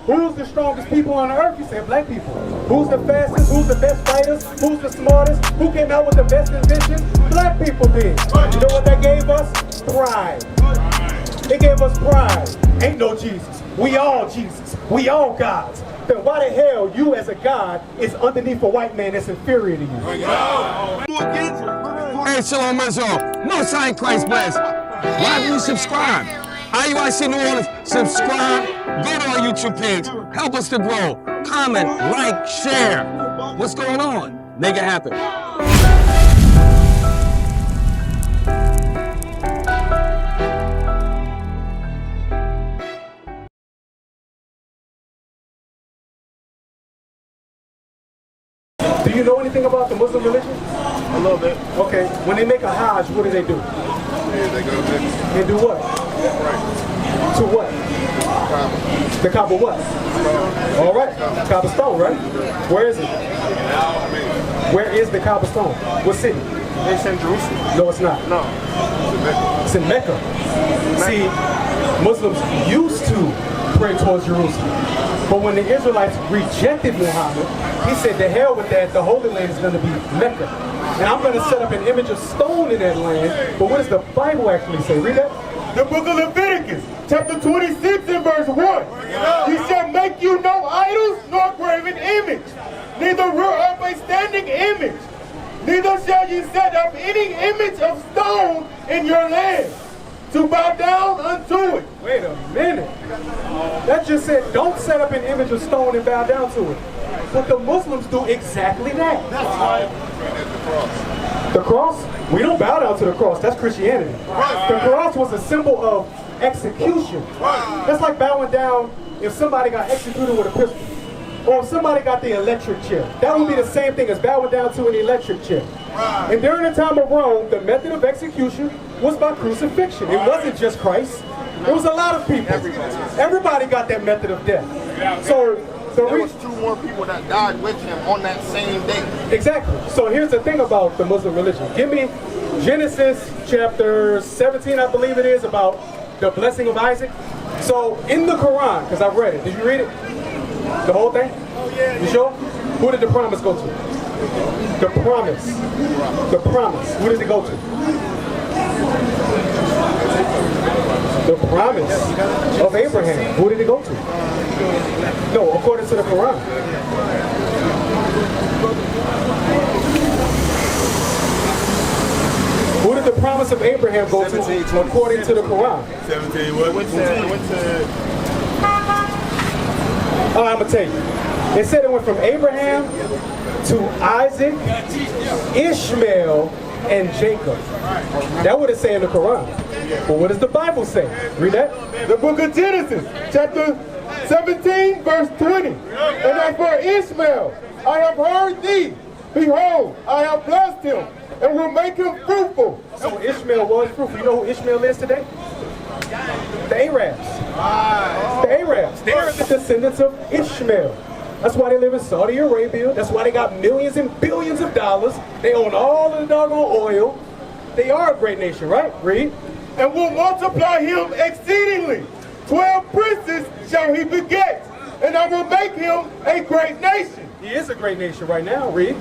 Who's the strongest people on earth? You said black people. Who's the fastest? Who's the best fighters? Who's the smartest? Who came out with the best inventions? Black people did. You know what that gave us? Pride. It gave us pride. Ain't no Jesus. We all Jesus. We all gods. Then why the hell you as a god is underneath a white man that's inferior to you? Hey, Shalom Israel. Most High in Christ bless. Why do you subscribe? IUIC New Orleans, subscribe. Go to our YouTube page. Help us to grow. Comment, like, share. What's going on? Make it happen. Do you know anything about the Muslim religion? A little bit. Okay, when they make a Hajj, what do? Yeah, they go to Mecca. They do what? Right. To what? Kaaba. The Kaaba what? Stone. All right, Kaaba stone, right? Where is it? Where is the Kaaba stone? What city? It's in Jerusalem. No, it's not. No. It's in Mecca. See, Muslims used to pray towards Jerusalem. But when the Israelites rejected Muhammad, he said, to hell with that, the Holy Land is going to be Mecca. And I'm going to set up an image of stone in that land. But what does the Bible actually say? Read that. The book of Leviticus, chapter 26 and verse 1. He shall make you no idols nor graven image, neither rear up a standing image, neither shall you set up any image of stone in your land, to bow down unto it. Wait a minute. That just said, don't set up an image of stone and bow down to it. But the Muslims do exactly that. That's right. The cross? We don't bow down to the cross. That's Christianity. The cross was a symbol of execution. That's like bowing down if somebody got executed with a pistol. Or if somebody got the electric chair. That would be the same thing as bowing down to an electric chair. And during the time of Rome, the method of execution was by crucifixion. It wasn't just Christ. It was a lot of people. Everybody got that method of death. So there was 2 more people that died with him on that same day. Exactly. So here's the thing about the Muslim religion. Give me Genesis chapter 17, I believe it is, about the blessing of Isaac. So in the Quran, because I've read it. Did you read it? The whole thing? Oh, yeah. You sure? Who did the promise go to? The promise. The promise. Who did it go to? The promise of Abraham. Who did it go to? No, according to the Quran. Who did the promise of Abraham go to according to the Quran? 17, what? Went to I'm going to tell you. It said it went from Abraham to Isaac, Ishmael, and Jacob. That would it say in the Quran. But what does the Bible say? Read that. the book of Genesis, chapter 17, verse 20. And as for Ishmael, I have heard thee. Behold, I have blessed him, and will make him fruitful. So Ishmael was fruitful. You know who Ishmael is today? The Arabs. The Arabs. They're the descendants of Ishmael. That's why they live in Saudi Arabia. That's why they got millions and billions of dollars. They own all of the doggone oil. They are a great nation, right? Read. And will multiply him exceedingly. 12 princes shall he beget, and I will make him a great nation. He is a great nation right now. Read.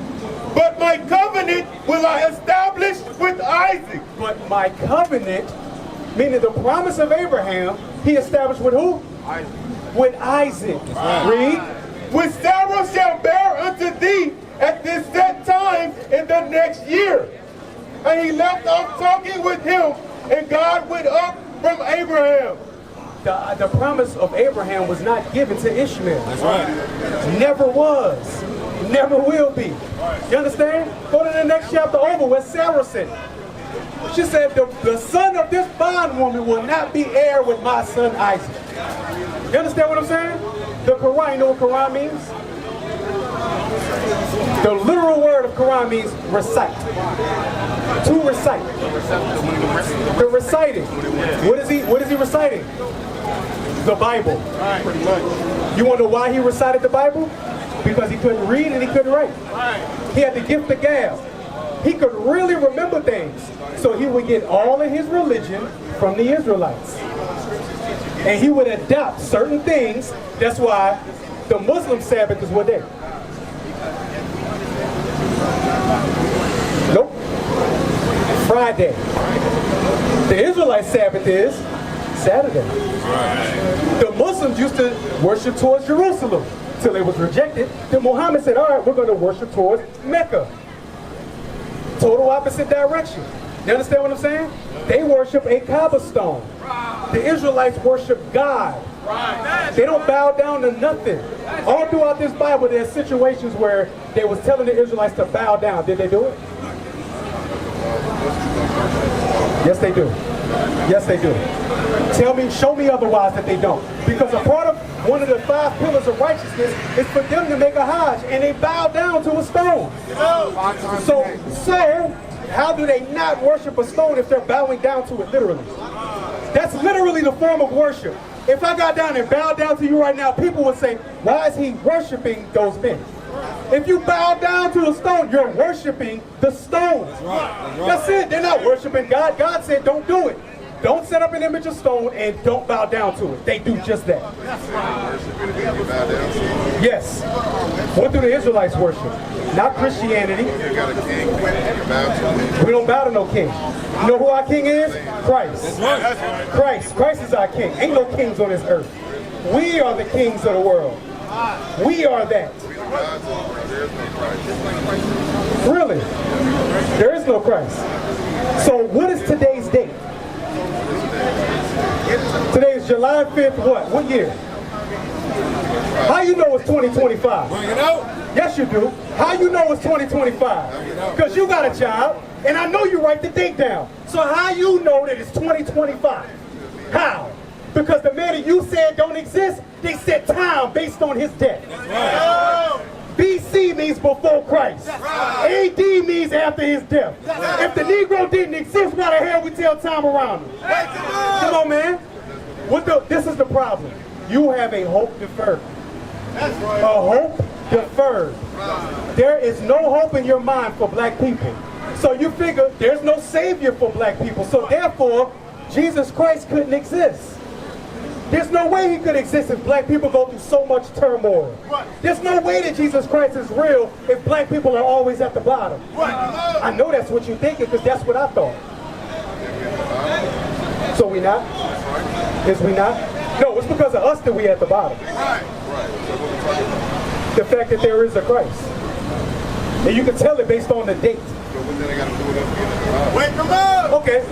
But my covenant will I establish with Isaac. But my covenant, meaning the promise of Abraham, he established with who? Isaac. With Isaac. Read. Which Sarah shall bear unto thee at this set time in the next year. And he left off talking with him, and God went up from Abraham. The promise of Abraham was not given to Ishmael. That's right. Never was. Never will be. You understand? Go to the next chapter over where Sarah said. She said, the son of this bondwoman will not be heir with my son Isaac. You understand what I'm saying? The Quran, you know what Quran means? The literal word of Quran means recite. To recite. The reciting. What is he reciting? The Bible. Pretty much. You want to know why he recited the Bible? Because he couldn't read and he couldn't write. He had the gift of gab. He could really remember things. So he would get all of his religion from the Israelites. And he would adopt certain things. That's why the Muslim Sabbath is what day? Nope. Friday. The Israelite Sabbath is Saturday. The Muslims used to worship towards Jerusalem till it was rejected. Then Muhammad said, all right, we're going to worship towards Mecca. Total opposite direction. You understand what I'm saying? They worship a Kaaba stone. The Israelites worship God. They don't bow down to nothing. All throughout this Bible, there's situations where they was telling the Israelites to bow down. Did they do it? Yes, they do. Yes, they do. Tell me, show me otherwise that they don't. Because a part of one of the 5 pillars of righteousness is for them to make a Hajj, and they bow down to a stone. So how do they not worship a stone if they're bowing down to it literally? That's literally the form of worship. If I got down and bowed down to you right now, people would say, why is he worshiping those men? If you bow down to a stone, you're worshiping the stones. That's it. They're not worshiping God. God said, don't do it. Don't set up an image of stone and don't bow down to it. They do just that. Yes. What do the Israelites worship? Not Christianity. We don't bow to no king. You know who our king is? Christ. Christ is our king. Ain't no kings on this earth. We are the kings of the world. We are that. Really? There is no Christ. So what is today's date? Today is July 5th, what? What year? How you know it's 2025? Yes, you do. How you know it's 2025? Because you got a job, and I know you write the date down. So how you know that it's 2025? How? Because the man that you said don't exist, they set time based on his death. BC means before Christ. AD means after his death. If the Negro didn't exist, why the hell we tell time around him? Come on, man. This is the problem. You have a hope deferred. A hope deferred. There is no hope in your mind for black people. So you figure there's no savior for black people. So therefore, Jesus Christ couldn't exist. There's no way he could exist if black people go through so much turmoil. There's no way that Jesus Christ is real if black people are always at the bottom. I know that's what you're thinking because that's what I thought. So we not? Is we not? No, it's because of us that we at the bottom. The fact that there is a Christ. And you can tell it based on the date. Wait, come on! Okay.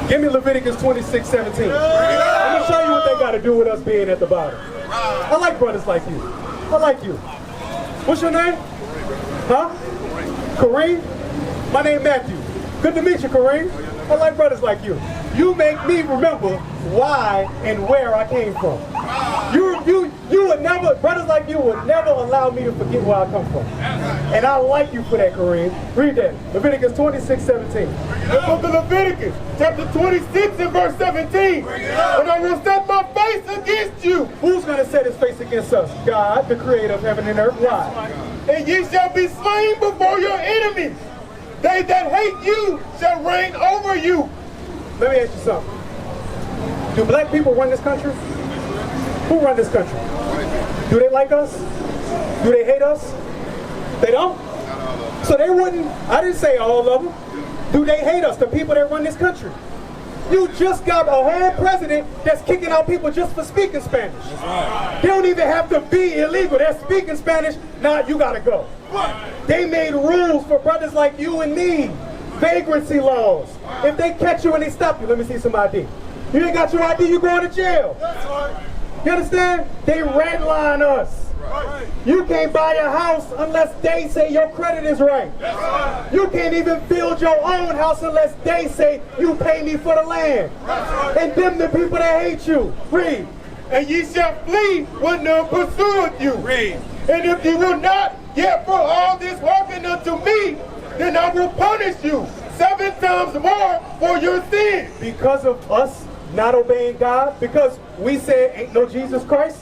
Give me Leviticus 26:17. I'm gonna show you what they got to do with us being at the bottom. I like brothers like you. I like you. What's your name? Huh? Kareem? My name Matthew. Good to meet you, Kareem. I like brothers like you. You make me remember why and where I came from. You would never, brothers like you would never allow me to forget where I come from. And I like you for that, Kareem. Read that. Leviticus 26:17. The book of Leviticus, chapter 26 and verse 17. And I will set my face against you. Who's going to set his face against us? God, the creator of heaven and earth. Why? And ye shall be slain before your enemies. They that hate you shall reign over you. Let me ask you something. Do black people run this country? Who run this country? Do they like us? Do they hate us? They don't? So they wouldn't, I didn't say all of them. Do they hate us, the people that run this country? You just got a whole president that's kicking out people just for speaking Spanish. They don't even have to be illegal. They're speaking Spanish, now you gotta go. They made rules for brothers like you and me. Vagrancy laws. If they catch you and they stop you, let me see some ID. You ain't got your ID, you going to jail. You understand? They redline us. You can't buy a house unless they say your credit is right. You can't even build your own house unless they say you pay me for the land. And them the people that hate you. Read. And ye shall flee when none pursueth you. Read. And if you will not yet for all this hearken unto me, then I will punish you 7 times more for your sin. Because of us not obeying God, because we said ain't no Jesus Christ,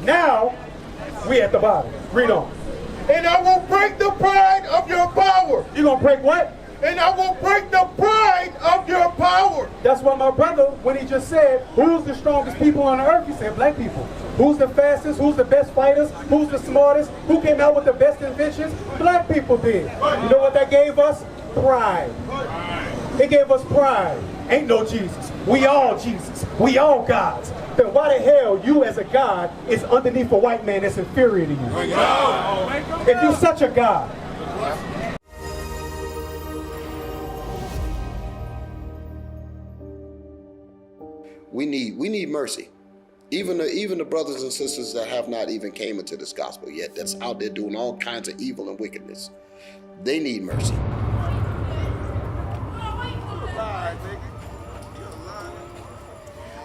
now we at the bottom. Read on. And I will break the pride of your power. You gonna break what? and I will break the pride of your power. That's why my brother, when he just said, who's the strongest people on earth? He said black people. Who's the fastest? Who's the best fighters? Who's the smartest? Who came out with the best inventions? Black people did. You know what that gave us? Pride. It gave us pride. Ain't no Jesus. We all Jesus. We all gods. Then why the hell you as a god is underneath a white man that's inferior to you? If you're such a god. We need mercy. Even the brothers and sisters that have not even came into this gospel yet, that's out there doing all kinds of evil and wickedness, they need mercy.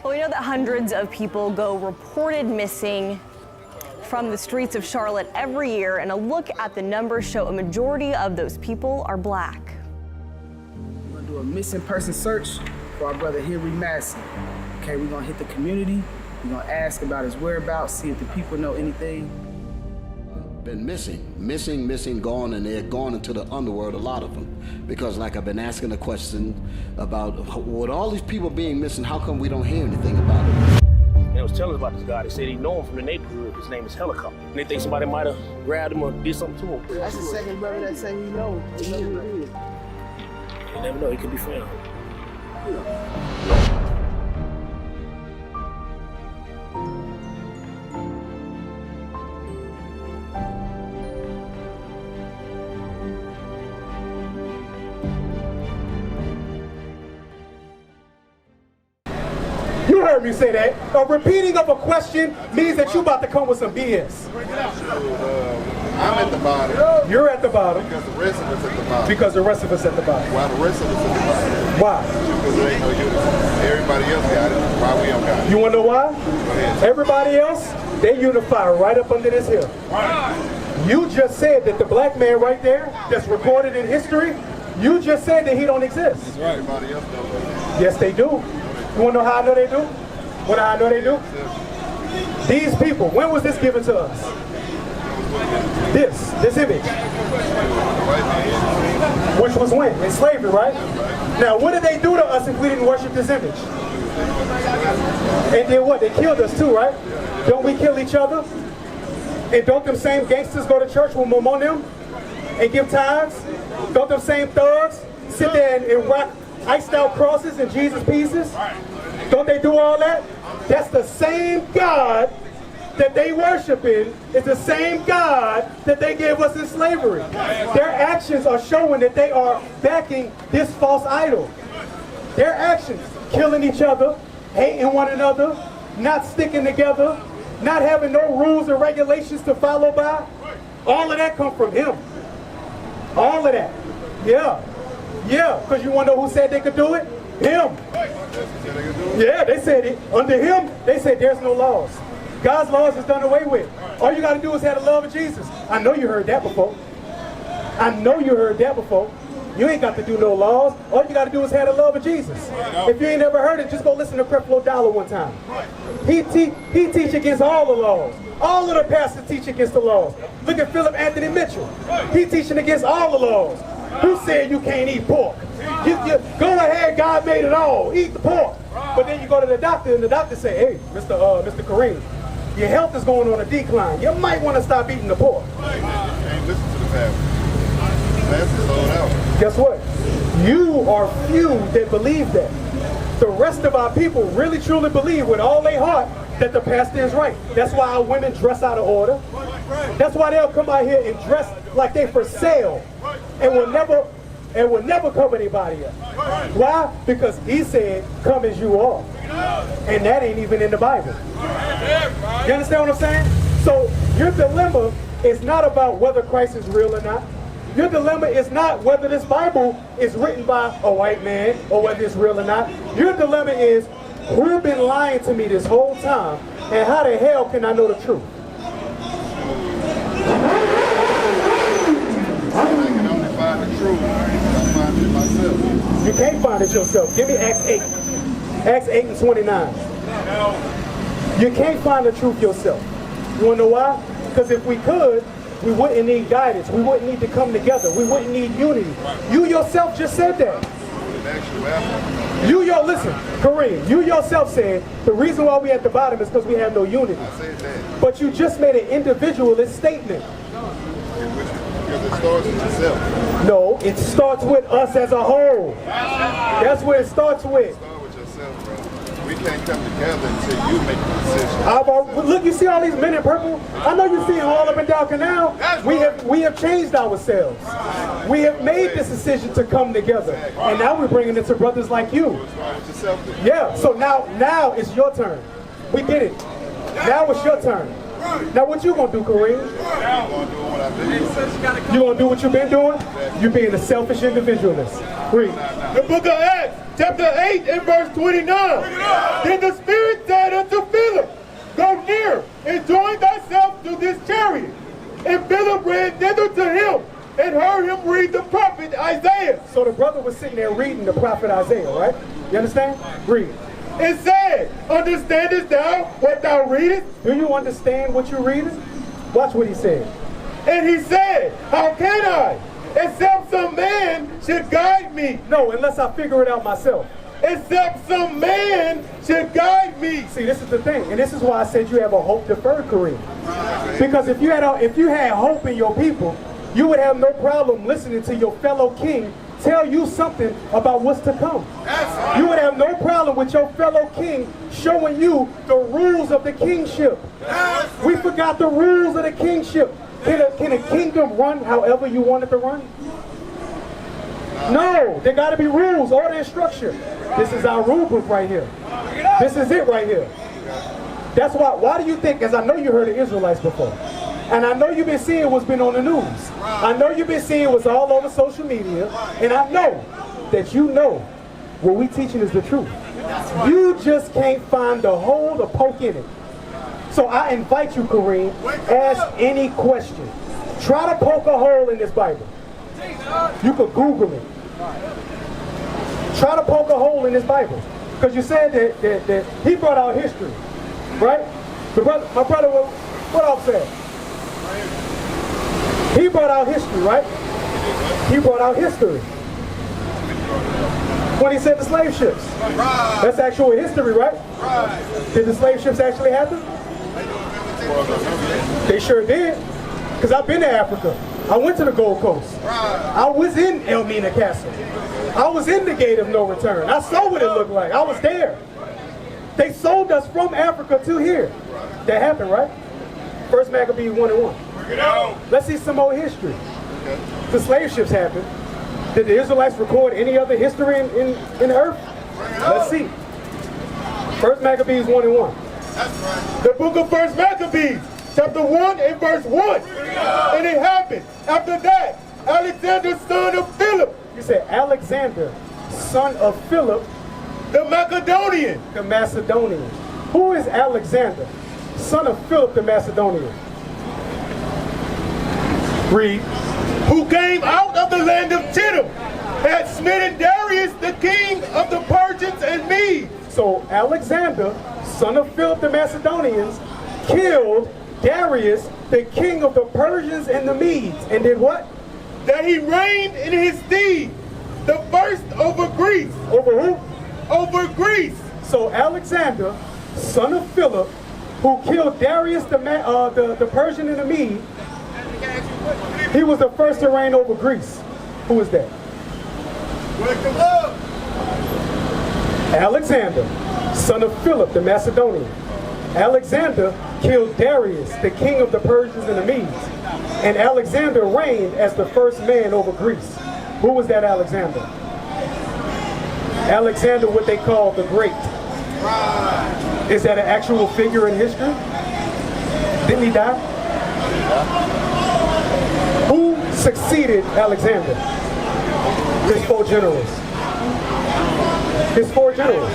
Well, we know that hundreds of people go reported missing from the streets of Charlotte every year, and a look at the numbers show a majority of those people are black. We're gonna do a missing person search for our brother Henry Massey. Okay, we're gonna hit the community, we're gonna ask about his whereabouts, see if the people know anything. Been missing, gone, and they're gone into the underworld, a lot of them. Because like I've been asking the question about, with all these people being missing, how come we don't hear anything about it? They was telling us about this guy. They said he know him from the neighborhood. His name is Helicopter. And they think somebody might have grabbed him or did something to him. That's the second brother that say he knows. He knows who it is. You never know, he could be found. You heard me say that. A repeating of a question means that you about to come with some BS. I'm at the bottom. You're at the bottom. Because the rest of us at the bottom. Because the rest of us at the bottom. Why the rest of us at the bottom? Why? Because there ain't no unity. Everybody else got it. Why we don't got it? You want to know why? Go ahead. Everybody else, they unify right up under this hill. You just said that the black man right there, that's recorded in history, you just said that he don't exist. That's right. Everybody else don't. Yes, they do. You want to know how I know they do? What I know they do? These people, when was this given to us? This image. Which was when? In slavery, right? Now, what did they do to us if we didn't worship this image? And then what? They killed us too, right? Don't we kill each other? And don't them same gangsters go to church with mom on them and give tithes? Don't them same thugs sit there and rock iced out crosses and Jesus pieces? Don't they do all that? That's the same God that they worship in. It's the same God that they gave us in slavery. Their actions are showing that they are backing this false idol. Their actions, killing each other, hating one another, not sticking together, not having no rules and regulations to follow by. All of that come from him. All of that. Yeah. Yeah, because you want to know who said they could do it? Him. Yeah, they said it. Under him, they said there's no laws. God's laws is done away with. All you got to do is have the love of Jesus. I know you heard that before. I know you heard that before. You ain't got to do no laws. All you got to do is have the love of Jesus. If you ain't never heard it, just go listen to Creflo Dollar one time. He teach against all the laws. All of the pastors teach against the laws. Look at Philip Anthony Mitchell. He teaching against all the laws. Who said you can't eat pork? You go ahead, God made it all. Eat the pork. But then you go to the doctor and the doctor say, hey, Mr. Kareem, your health is going on a decline. You might want to stop eating the pork. Ain't listen to the pastor. Pastor sold out. Guess what? You are few that believe that. The rest of our people really truly believe with all their heart that the pastor is right. That's why our women dress out of order. That's why they'll come out here and dress like they for sale and will never cover anybody up. Why? Because he said, come as you are. And that ain't even in the Bible. You understand what I'm saying? So your dilemma is not about whether Christ is real or not. Your dilemma is not whether this Bible is written by a white man or whether it's real or not. Your dilemma is who's been lying to me this whole time and how the hell can I know the truth? I can only find the truth. I find it myself. You can't find it yourself. Give me Acts 8. Acts 8 and 29. You can't find the truth yourself. You want to know why? Because if we could, we wouldn't need guidance. We wouldn't need to come together. We wouldn't need unity. You yourself just said that. Listen, Kareem, you yourself said the reason why we at the bottom is because we have no unity. I said that. But you just made an individualist statement. Because it starts with yourself. No, it starts with us as a whole. That's where it starts with. Start with yourself, bro. We can't come together until you make a decision. Look, you see all these men in purple? I know you see them all up and down Canal. We have changed ourselves. We have made this decision to come together. And now we're bringing it to brothers like you. Yeah, so now it's your turn. We did it. Now it's your turn. Now what you gonna do, Kareem? You gonna do what you've been doing? You're being a selfish individualist. Read. The book of Acts, chapter 8 and verse 29. Then the Spirit said unto Philip, go near and join thyself to this chariot. And Philip ran thither to him and heard him read the prophet Isaiah. So the brother was sitting there reading the prophet Isaiah, right? You understand? Read. It said, understandest thou what thou readest? Do you understand what you're reading? Watch what he said. And he said, how can I? Except some man should guide me. No, unless I figure it out myself. Except some man should guide me. See, this is the thing, and this is why I said you have a hope deferred, Kareem. Because if you had hope in your people, you would have no problem listening to your fellow king tell you something about what's to come. You would have no problem with your fellow king showing you the rules of the kingship. We forgot the rules of the kingship. Can a kingdom run however you want it to run? No, there got to be rules, order, and structure. This is our rule book right here. This is it right here. That's why do you think, as I know you heard of Israelites before, and I know you've been seeing what's been on the news. I know you've been seeing what's all over social media, and I know that you know what we teaching is the truth. You just can't find the hole to poke in it. So I invite you, Kareem, ask any question. Try to poke a hole in this Bible. You could Google it. Try to poke a hole in this Bible. Because you said that he brought out history, right? My brother, what else said? He brought out history, right? He brought out history. When he said the slave ships. That's actual history, right? Did the slave ships actually happen? They sure did. Because I've been to Africa. I went to the Gold Coast. I was in Elmina Castle. I was in the Gate of No Return. I saw what it looked like. I was there. They sold us from Africa to here. That happened, right? First Maccabees 1:1. Let's see some more history. The slave ships happened. Did the Israelites record any other history in the earth? Let's see. First Maccabees 1:1. The book of First Maccabees, chapter 1 and verse 1. And it happened after that, Alexander, son of Philip. You said Alexander, son of Philip, the Macedonian. The Macedonian. Who is Alexander, son of Philip the Macedonian? Read. Who came out of the land of Chittim, had smitten Darius, the king of the Persians and Medes. So Alexander, son of Philip the Macedonians, killed Darius, the king of the Persians and the Medes, and did what? That he reigned in his stead, the first over Greece. Over who? Over Greece. So Alexander, son of Philip, who killed Darius, the Persian and the Mede, he was the first to reign over Greece. Who is that? Alexander, son of Philip the Macedonian. Alexander killed Darius, the king of the Persians and the Medes. And Alexander reigned as the first man over Greece. Who was that Alexander? Alexander, what they call the Great. Is that an actual figure in history? Didn't he die? Who succeeded Alexander? His four generals. His four generals.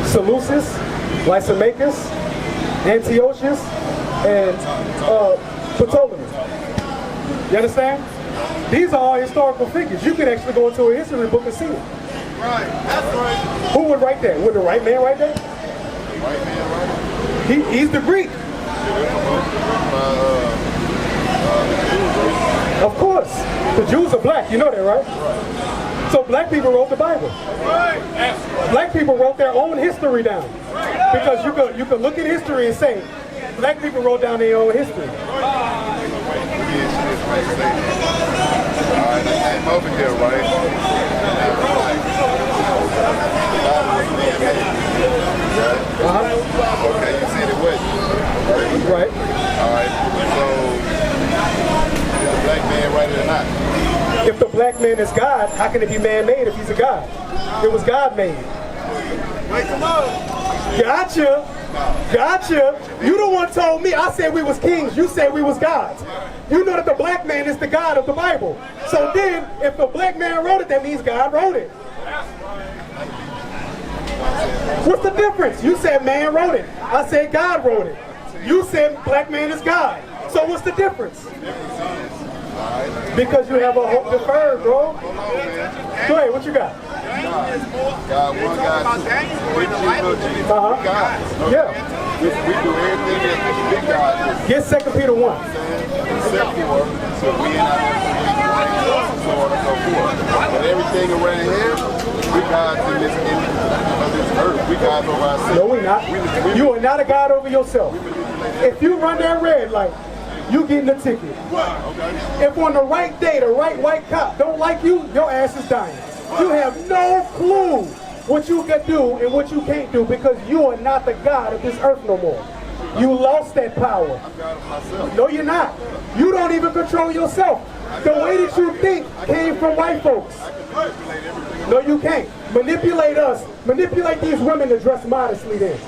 Seleucus, Lysimachus, Antiochus, and Ptolemy. You understand? These are all historical figures. You can actually go into a history book and see it. Right, that's right. Who would write that? Would the right man write that? Right man, right? He's the Greek. The Jews are black, you know that, right? So black people wrote the Bible. Black people wrote their own history down. Because you could look at history and say, black people wrote down their own history. Alright, I came over here, right? Okay, you said it was. Right. Alright, so is the black man right or not? If the black man is God, how can it be man-made if he's a God? It was God-made. Gotcha. You the one told me. I said we was kings. You said we was gods. You know that the black man is the God of the Bible. So then, if the black man wrote it, that means God wrote it. What's the difference? You said man wrote it. I said God wrote it. You said black man is God. So what's the difference? Because you have a hope deferred, bro. Go ahead, what you got? God, one God, Yeah. We do everything that the big God does. Get 2 Peter 1. Except for, so we ain't out there, so on and so forth. But everything around here, we gods in this earth. We gods over ourselves. No, we're not. You are not a God over yourself. If you run that red light, you getting a ticket. If on the right day, the right white cop don't like you, your ass is dying. You have no clue what you can do and what you can't do because you are not the God of this earth no more. You lost that power. I'm God of myself. No, you're not. You don't even control yourself. The way that you think came from white folks. No, you can't. Manipulate us. Manipulate these women to dress modestly then.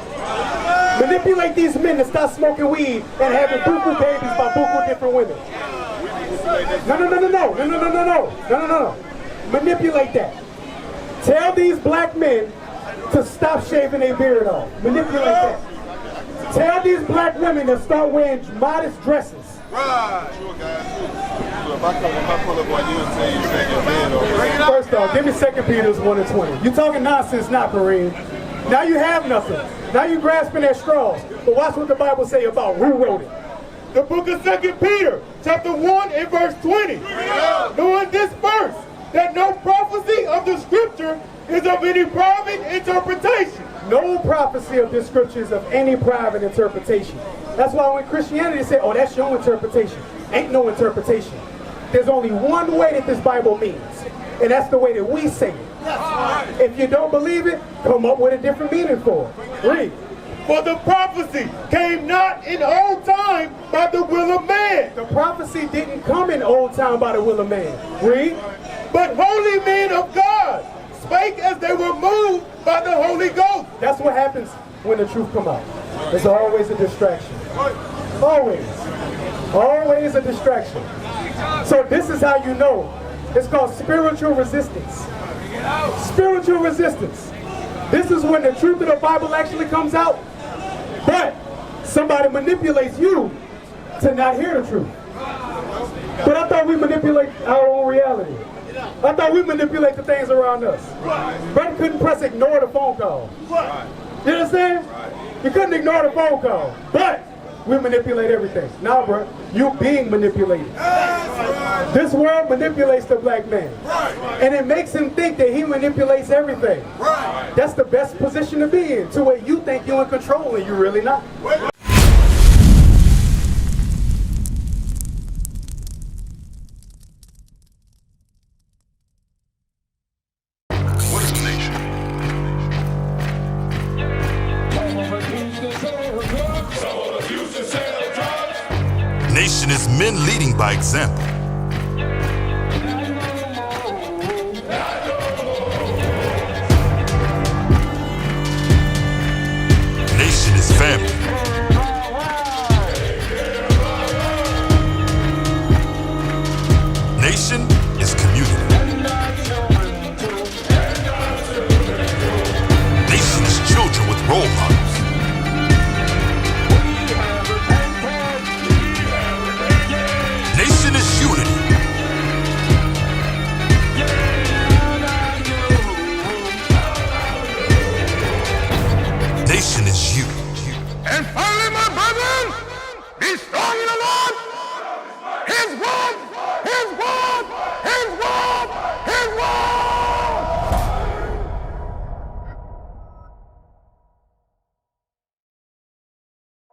Manipulate these men to stop smoking weed and having buku babies by buku different women. No. Manipulate that. Tell these black men to stop shaving their beard off. Manipulate that. Tell these black women to start wearing modest dresses. Right. Sure, guys. So if I pull up on you and say you shake your bed over. First off, give me 2 Peter 1:20. You talking nonsense now, Kareem. Now you have nothing. Now you grasping at straws. But watch what the Bible say about who wrote it. The book of 2 Peter, chapter 1 and verse 20. Knowing this first, that no prophecy of the scripture is of any private interpretation. No prophecy of this scripture is of any private interpretation. That's why when Christianity say, oh, that's your interpretation. Ain't no interpretation. There's only one way that this Bible means. And that's the way that we say it. If you don't believe it, come up with a different meaning for it. Read. For the prophecy came not in old time by the will of man. The prophecy didn't come in old time by the will of man. Read. But holy men of God spake as they were moved by the Holy Ghost. That's what happens when the truth come out. It's always a distraction. Always. Always a distraction. So this is how you know. It's called spiritual resistance. Spiritual resistance. This is when the truth of the Bible actually comes out, but somebody manipulates you to not hear the truth. But I thought we manipulate our own reality. I thought we manipulate the things around us. Brother couldn't press ignore the phone call. You understand? You couldn't ignore the phone call, but we manipulate everything. Now, bro, you being manipulated. This world manipulates the black man. And it makes him think that he manipulates everything. That's the best position to be in, to where you think you're in control and you're really not. Nation is men leading by example. Nation is family.